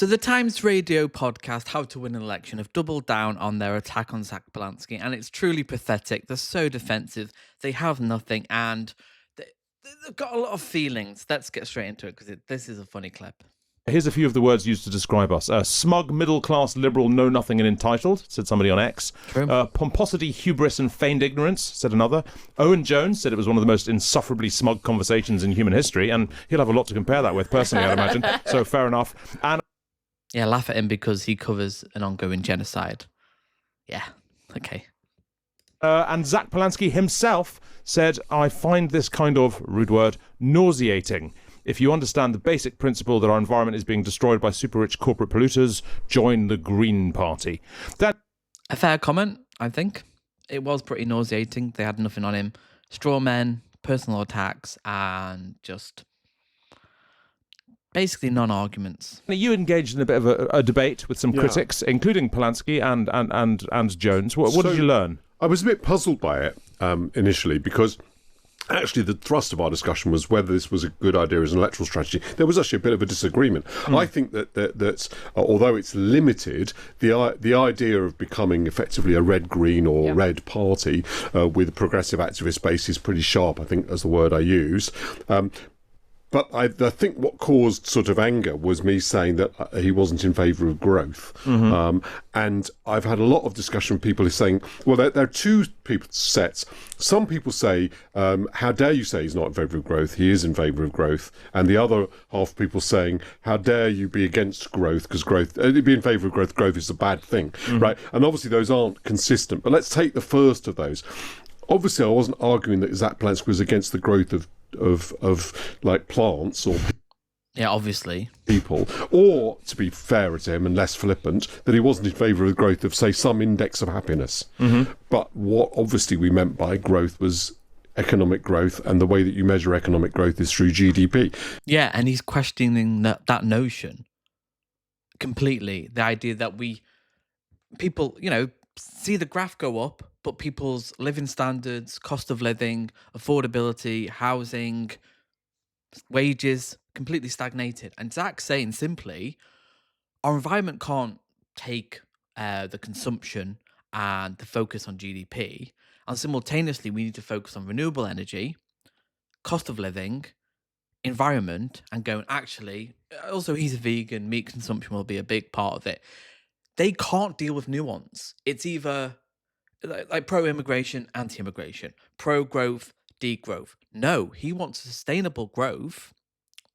So the Times Radio podcast, How to Win an Election, have doubled down on their attack on Zack Polanski, and it's truly pathetic. They're so defensive. They have nothing, and they've got a lot of feelings. Let's get straight into it, because this is a funny clip. Here's a few of the words used to describe us. Smug, middle-class, liberal, know-nothing and entitled, said somebody on X. Pomposity, hubris and feigned ignorance, said another. Owen Jones said it was one of the most insufferably smug conversations in human history, and he'll have a lot to compare that with, personally, I'd imagine. So fair enough. And yeah, laugh at him because he covers an ongoing genocide. Yeah, okay. And Zack Polanski himself said, I find this kind of, rude word, nauseating. If you understand the basic principle that our environment is being destroyed by super-rich corporate polluters, join the Green Party. That a fair comment, I think. It was pretty nauseating. They had nothing on him. Straw men, personal attacks, and just basically non-arguments. You engaged in a bit of a debate with some critics, including Palansky and Jones. What did you learn? I was a bit puzzled by it initially, because actually the thrust of our discussion was whether this was a good idea as an electoral strategy. There was actually a bit of a disagreement. I think that although it's limited, the idea of becoming effectively a red-green or red party with a progressive activist base is pretty sharp, I think, as the word I use. But I think what caused sort of anger was me saying that he wasn't in favour of growth. And I've had a lot of discussion with people who are saying, well, there are two sets. Some people say, how dare you say he's not in favour of growth? He is in favour of growth. And the other half of people saying, how dare you be against growth? Because be in favour of growth is a bad thing, right? And obviously those aren't consistent. But let's take the first of those. Obviously, I wasn't arguing that Zack Polanski was against the growth of like plants or obviously people, or, to be fairer to him and less flippant, that he wasn't in favour of the growth of, say, some index of happiness. But what obviously we meant by growth was economic growth, and the way that you measure economic growth is through GDP. Yeah, and he's questioning that notion completely. The idea that people, see the graph go up, but people's living standards, cost of living, affordability, housing, wages, completely stagnated. And Zack's saying simply, our environment can't take the consumption and the focus on GDP. And simultaneously, we need to focus on renewable energy, cost of living, environment, and going, actually, also he's a vegan, meat consumption will be a big part of it. They can't deal with nuance. It's either like pro-immigration, anti-immigration, pro-growth, degrowth. No, he wants sustainable growth,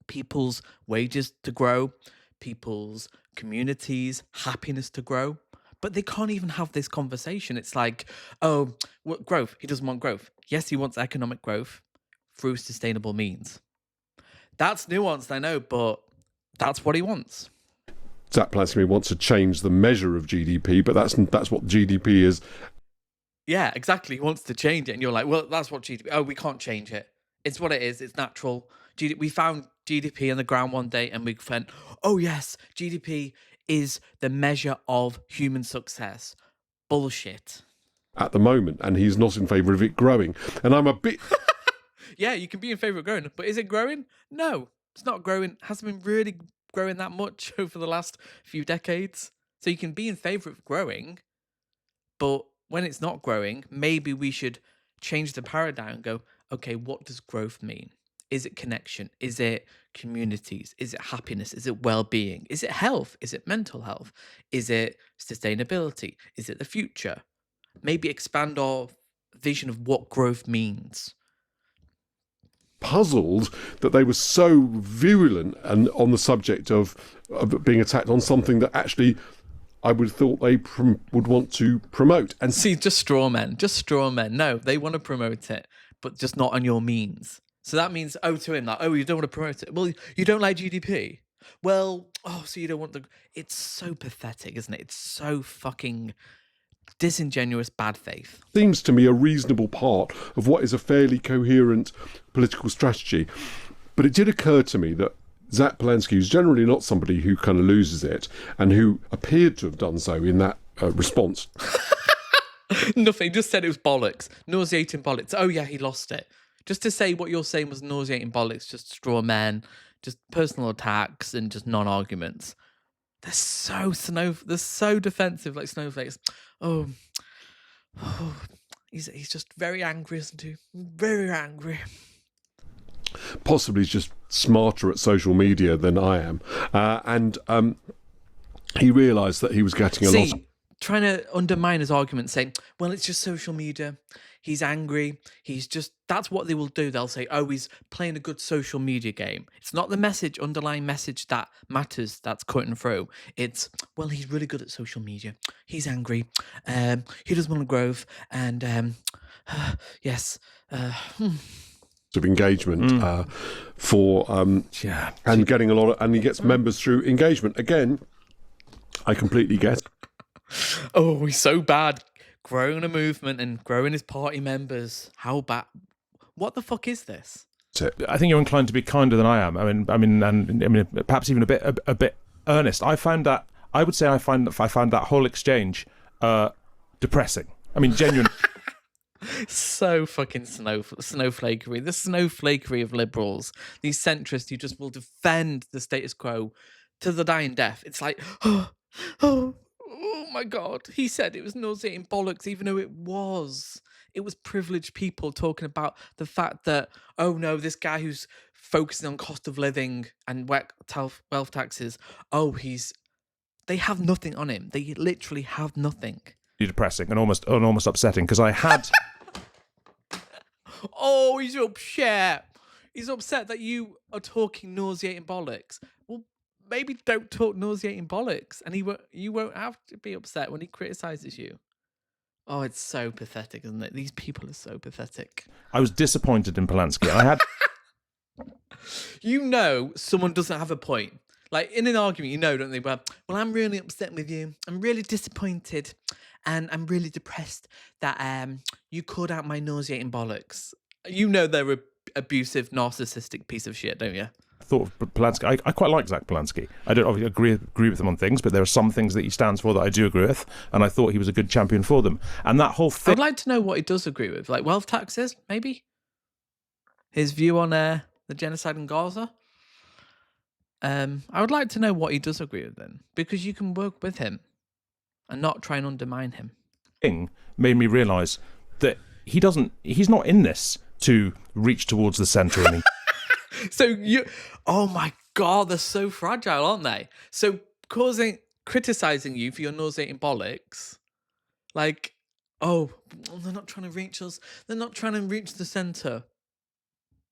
people's wages to grow, people's communities, happiness to grow. But they can't even have this conversation. It's like, oh, what growth? He doesn't want growth. Yes, he wants economic growth through sustainable means. That's nuanced, I know, but that's what he wants. Zack Polanski wants to change the measure of GDP, but that's what GDP is. Yeah, exactly. He wants to change it. And you're like, well, that's what GDP... Oh, we can't change it. It's what it is. It's natural. We found GDP on the ground one day and we went, oh, yes, GDP is the measure of human success. Bullshit. At the moment, and he's not in favour of it growing. And I'm a bit... Yeah, you can be in favour of growing, but is it growing? No, it's not growing. It hasn't been really growing that much over the last few decades. So you can be in favour of growing, but when it's not growing, maybe we should change the paradigm and go, okay, what does growth mean? Is it connection? Is it communities? Is it happiness? Is it well-being? Is it health? Is it mental health? Is it sustainability? Is it the future? Maybe expand our vision of what growth means. Puzzled that they were so virulent and on the subject of being attacked on something that actually I would have thought they would want to promote. And see, just straw men. No, they want to promote it, but just not on your means. So that means, to him, like, you don't want to promote it. Well, you don't like GDP. Well, so you don't want the... It's so pathetic, isn't it? It's so fucking disingenuous bad faith. Seems to me a reasonable part of what is a fairly coherent political strategy. But it did occur to me that Zack Polanski, who's generally not somebody who kind of loses it, and who appeared to have done so in that response. Nothing, just said it was bollocks. Nauseating bollocks. Oh yeah, he lost it. Just to say what you're saying was nauseating bollocks, just straw men, just personal attacks and just non-arguments. they're so defensive, like snowflakes. Oh, he's just very angry, isn't he? Very angry. Possibly he's just smarter at social media than I am, and he realised that he was getting a lot. Trying to undermine his argument, saying, "Well, it's just social media. He's angry. That's what they will do. They'll say, oh, he's playing a good social media game. It's not the underlying message that matters, that's cutting through. It's, well, he's really good at social media. He's angry. He doesn't want to grow. And yes. Of engagement and getting a lot of, and he gets members through engagement. Again, I completely get it. Oh, he's so bad. Growing a movement and growing his party members. How bad? What the fuck is this? I think you're inclined to be kinder than I am. I mean, perhaps even a bit earnest. I find that whole exchange depressing. I mean, genuine. So fucking snowflakery. The snowflakery of liberals. These centrists who just will defend the status quo to the dying death. It's like, oh my God. He said it was nauseating bollocks, even though it was. It was privileged people talking about the fact that, oh no, this guy who's focusing on cost of living and wealth taxes, they have nothing on him. They literally have nothing. Depressing and almost upsetting, because I had... Oh, he's upset. He's upset that you are talking nauseating bollocks. Well, maybe don't talk nauseating bollocks, and you won't have to be upset when he criticises you. Oh, it's so pathetic, isn't it? These people are so pathetic. I was disappointed in Palansky. I had... Someone doesn't have a point. Like, in an argument, don't they? Well, I'm really upset with you. I'm really disappointed. And I'm really depressed that you called out my nauseating bollocks. They're an abusive, narcissistic piece of shit, don't you? I thought of Palansky. I quite like Zack Polanski. I don't obviously agree with him on things, but there are some things that he stands for that I do agree with, and I thought he was a good champion for them. And that whole thing... I'd like to know what he does agree with, like wealth taxes, maybe? His view on the genocide in Gaza? I would like to know what he does agree with then, because you can work with him and not try and undermine him. Thing made me realise that he's not in this to reach towards the centre. And oh my God, they're so fragile, aren't they? So criticising you for your nauseating bollocks, like, oh, they're not trying to reach us. They're not trying to reach the centre.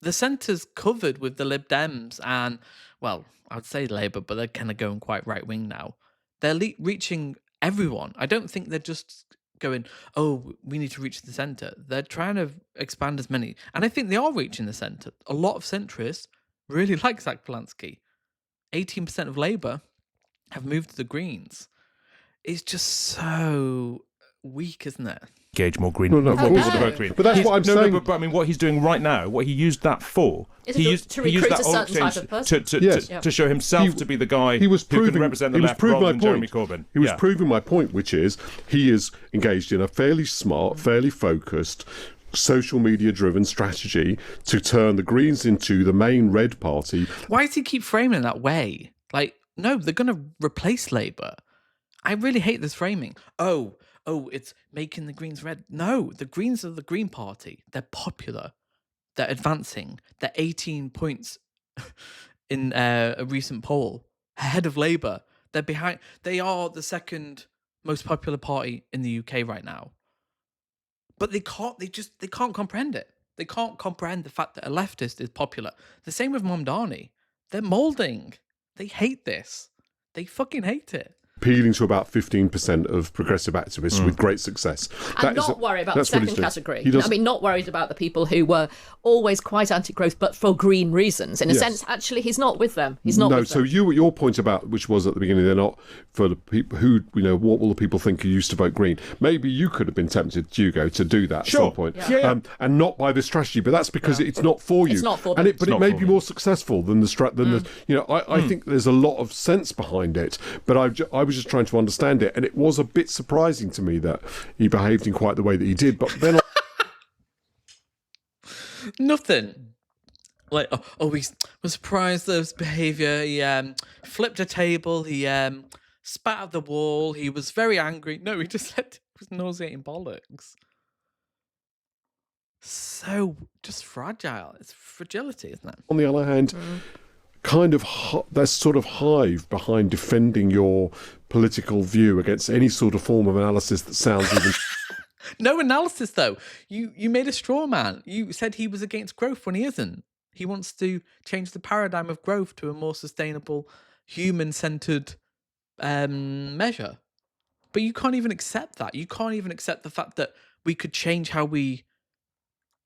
The centre's covered with the Lib Dems and, well, I'd say Labour, but they're kind of going quite right wing now. They're reaching everyone. I don't think they're just going, oh, we need to reach the centre. They're trying to expand as many. And I think they are reaching the centre. A lot of centrists really like Zack Polanski. 18% of Labour have moved to the Greens. It's just so weak, isn't it? Engage more Green. No, of course. Vote Green. But that's what I'm saying. But I mean, what he's doing right now, what he used that for, he used that certain type of person. To show himself to be the guy who can represent the left rather than Jeremy Corbyn. He was proving my point, which is he is engaged in a fairly smart, fairly focused, social media driven strategy to turn the Greens into the main red party. Why does he keep framing it that way? Like, no, they're going to replace Labour. I really hate this framing. Oh, it's making the Greens red. No, the Greens are the Green Party. They're popular. They're advancing. They're 18 points in a recent poll ahead of Labour. They're behind. They are the second most popular party in the UK right now. But they can't comprehend it. They can't comprehend the fact that a leftist is popular. The same with Mamdani. They're moulding. They hate this. They fucking hate it. Appealing to about 15% of progressive activists with great success. And not worry about the second category. Not worried about the people who were always quite anti-growth, but for green reasons. In a sense, actually, he's not with them. He's not with them. So your point about, which was at the beginning, they're not for the people who, what will the people think who used to vote green? Maybe you could have been tempted, Hugo, to do that at some point. Yeah. And not by this strategy, but that's because it's not for you. It's not for them. But it may be more successful than I think there's a lot of sense behind it, but I was just trying to understand it, and it was a bit surprising to me that he behaved in quite the way that he did. But then nothing. Like, we were surprised at his behaviour. He flipped a table. He spat at the wall. He was very angry. No, he just said it was nauseating bollocks. So just fragile. It's fragility, isn't it? On the other hand, kind of that sort of hive behind defending your political view against any sort of form of analysis that sounds even... No analysis, though. You made a straw man. You said he was against growth when he isn't. He wants to change the paradigm of growth to a more sustainable, human-centered measure. But you can't even accept that. You can't even accept the fact that we could change how we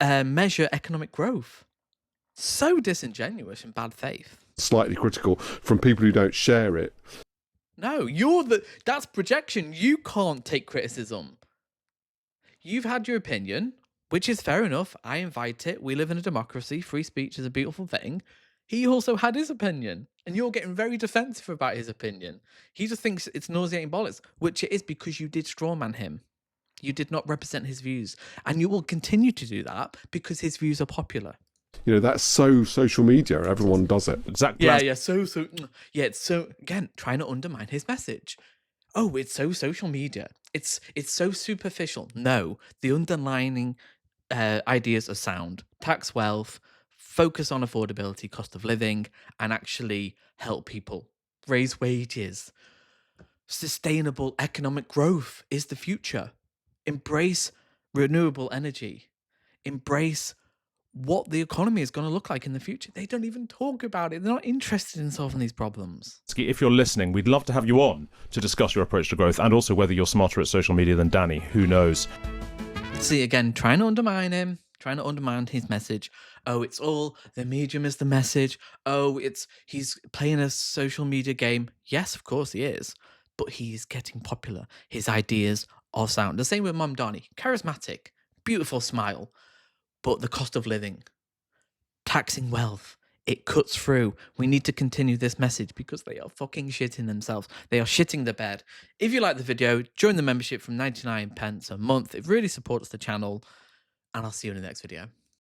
measure economic growth. So disingenuous and bad faith. Slightly critical from people who don't share it. No, that's projection. You can't take criticism. You've had your opinion, which is fair enough. I invite it. We live in a democracy. Free speech is a beautiful thing. He also had his opinion, and you're getting very defensive about his opinion. He just thinks it's nauseating bollocks, which it is because you did strawman him. You did not represent his views, and you will continue to do that because his views are popular. You know, that's so social media. Everyone does it. Exactly. Yeah. It's so, again, trying to undermine his message. Oh, it's so social media. It's so superficial. No, the underlining ideas are sound. Tax wealth, focus on affordability, cost of living, and actually help people raise wages. Sustainable economic growth is the future. Embrace renewable energy. Embrace what the economy is going to look like in the future. They don't even talk about it. They're not interested in solving these problems. If you're listening, we'd love to have you on to discuss your approach to growth and also whether you're smarter at social media than Danny. Who knows? See, again, trying to undermine him, trying to undermine his message. Oh, it's all the medium is the message. Oh, he's playing a social media game. Yes, of course he is. But he's getting popular. His ideas are sound. The same with Mum Donny. Charismatic, beautiful smile. But the cost of living, taxing wealth, it cuts through. We need to continue this message because they are fucking shitting themselves. They are shitting the bed. If you like the video, join the membership from 99 pence a month. It really supports the channel. And I'll see you in the next video.